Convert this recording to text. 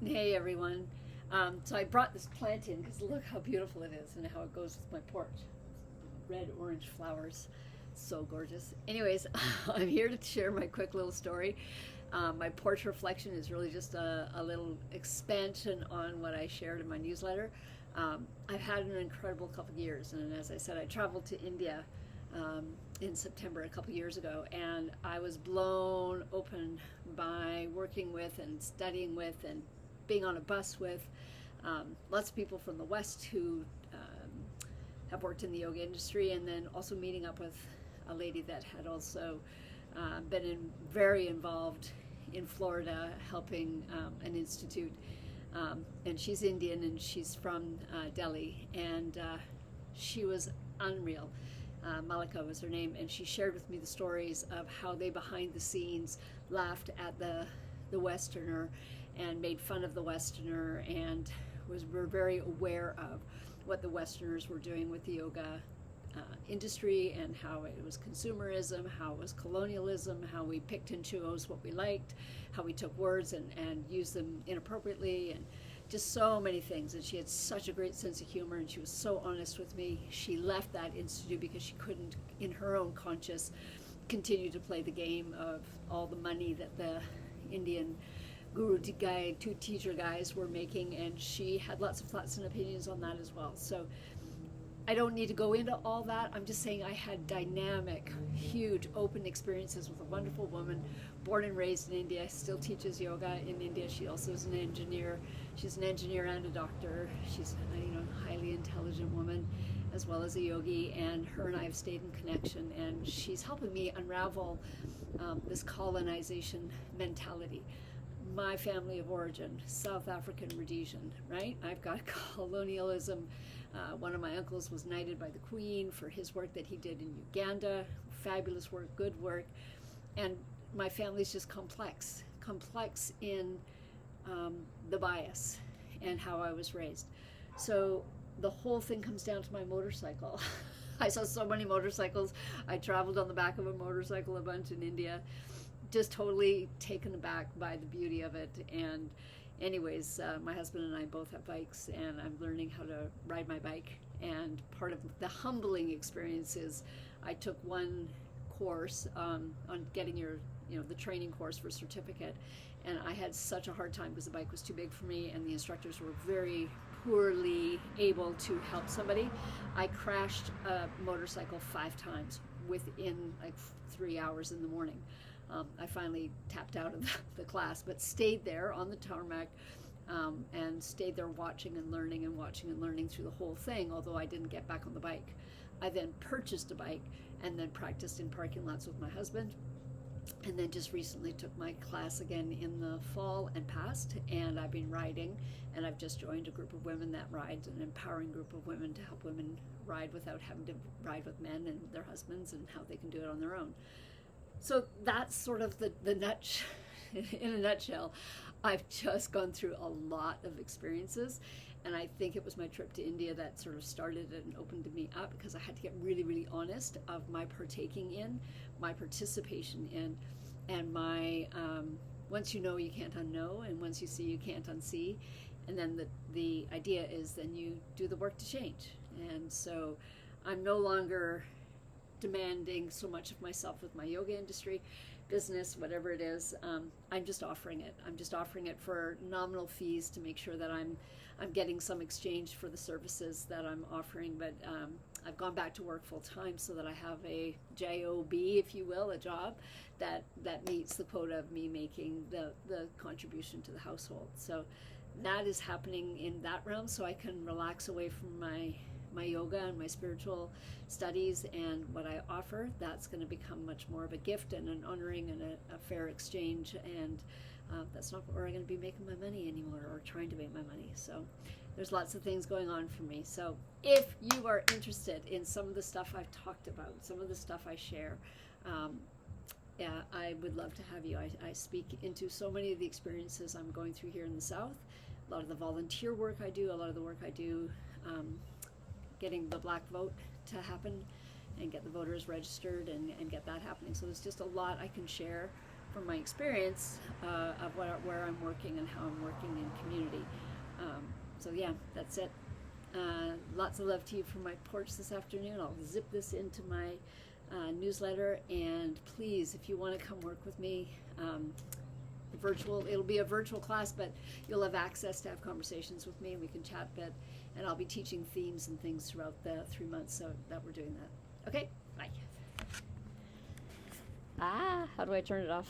Hey everyone. So I brought this plant in because look how beautiful it is and how it goes with my porch. Red orange flowers, so gorgeous. Anyways, I'm here to share my quick little story. My porch reflection is really just a little expansion on what I shared in my newsletter. I've had an incredible couple of years, and as I said, I traveled to India in September a couple years ago, and I was blown open by working with and studying with and being on a bus with lots of people from the West who have worked in the yoga industry, and then also meeting up with a lady that had also very involved in Florida helping an institute. And she's Indian and she's from Delhi, and she was unreal. Malika was her name, and she shared with me the stories of how they behind the scenes laughed at the Westerner and made fun of the Westerner, and were very aware of what the Westerners were doing with the yoga industry, and how it was consumerism, how it was colonialism, how we picked and chose what we liked, how we took words and used them inappropriately, and just so many things. And she had such a great sense of humor, and she was so honest with me. She left that institute because she couldn't, in her own conscience, continue to play the game of all the money that the Indian guru guy, two teacher guys were making, and she had lots of thoughts and opinions on that as well. So I don't need to go into all that. I'm just saying I had dynamic, huge, open experiences with a wonderful woman, born and raised in India, still teaches yoga in India. She also is an engineer. She's an engineer and a doctor. She's a highly intelligent woman, as well as a yogi. And her and I have stayed in connection. And she's helping me unravel this colonization mentality. My family of origin, South African Rhodesian, right? I've got colonialism. One of my uncles was knighted by the Queen for his work that he did in Uganda. Fabulous work, good work. And my family's just complex in the bias and how I was raised. So the whole thing comes down to my motorcycle. I saw so many motorcycles. I traveled on the back of a motorcycle a bunch in India, just totally taken aback by the beauty of it. And anyways, my husband and I both have bikes, and I'm learning how to ride my bike. And part of the humbling experience is I took one course on getting the training course for certificate, and I had such a hard time because the bike was too big for me, and the instructors were very poorly able to help somebody. I crashed a motorcycle 5 times within like 3 hours in the morning. I finally tapped out of the class, but stayed there on the tarmac, and stayed there watching and learning through the whole thing, although I didn't get back on the bike. I then purchased a bike and then practiced in parking lots with my husband, and then just recently took my class again in the fall and passed, and I've been riding, and I've just joined a group of women that rides, an empowering group of women to help women ride without having to ride with men and their husbands, and how they can do it on their own. So that's sort of the in a nutshell. I've just gone through a lot of experiences, and I think it was my trip to India that sort of started and opened me up, because I had to get really, really honest of my partaking in, my participation in, and my once you know, you can't unknow, and once you see, you can't unsee. And then the idea is then you do the work to change. And so I'm no longer demanding so much of myself with my yoga industry, business, whatever it is. I'm just offering it. I'm just offering it for nominal fees to make sure that I'm getting some exchange for the services that I'm offering. But I've gone back to work full time so that I have a job, if you will, a job that meets the quota of me making the contribution to the household. So that is happening in that realm, so I can relax away from my yoga and my spiritual studies and what I offer. That's going to become much more of a gift and an honoring and a fair exchange, and that's not where I'm going to be making my money anymore, or trying to make my money. So there's lots of things going on for me. So if you are interested in some of the stuff I've talked about, some of the stuff I share, yeah, I would love to have you. I speak into so many of the experiences I'm going through here in the South, a lot of the volunteer work I do, a lot of the work I do getting the black vote to happen and get the voters registered and get that happening. So there's just a lot I can share from my experience of where I'm working and how I'm working in community. So yeah, that's it. Lots of love to you from my porch this afternoon. I'll zip this into my newsletter, and please, if you want to come work with me, it'll be a virtual class, but you'll have access to have conversations with me, and we can chat a bit, and I'll be teaching themes and things throughout the 3 months so that we're doing that. Okay, bye. How do I turn it off?